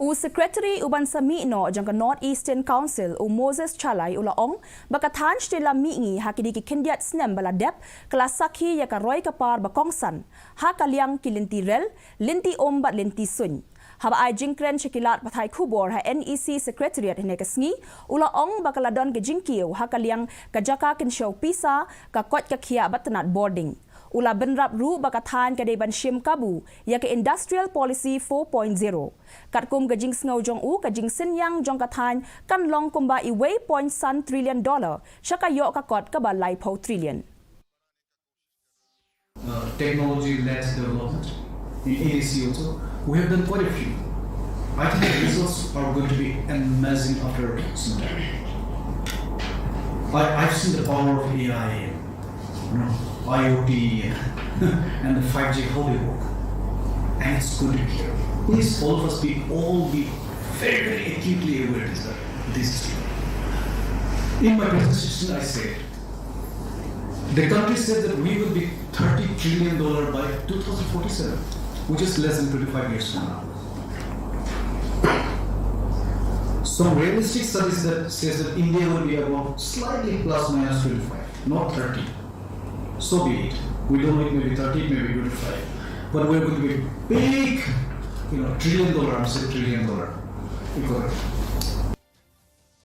U Secretary Uban Sami no jangka North Eastern Council u Moses Chalai ulaong baka Thaiñ stela Mihngi hakidi ki kendiat snem bala dep kelas sakhi ya ka roy kapar bakongsan ha kaliang kilinti rel linti ombat linti sun haba ai jingkren shakilat pathai khubor ha NEC Secretariat hene kasngi ulaong bakaladon ke jingkiu ha kaliang kajaka kin show pisa ka kot ka khia batnat boarding Ula benrap ru baka Thaiñ ka deban shim kabu ya ke Industrial Policy 4.0. Kat kum ka Jingsynñiang jong u ka Jingsynñiang jong ka Thaiñ kan long Kumba i $1.1 trillion shaka yo ka kot ka ba lai po trillion. Technology-led development in ADC also, we have done quite a few. I think the results are going to be amazing after some time. I've seen the power of AI, IoT and the 5G how they work, and it's good to be here. Please all of us all be very, very acutely aware that this is true. In my presentation I said, the country said that we will be $30 trillion by 2047, which is less than 25 years from now. Some realistic studies that says that India will be about slightly plus minus 25, not 30. So be it. We don't know it maybe 30, maybe 25. But we're going to be big, $1 trillion, I'm saying $1 trillion economy.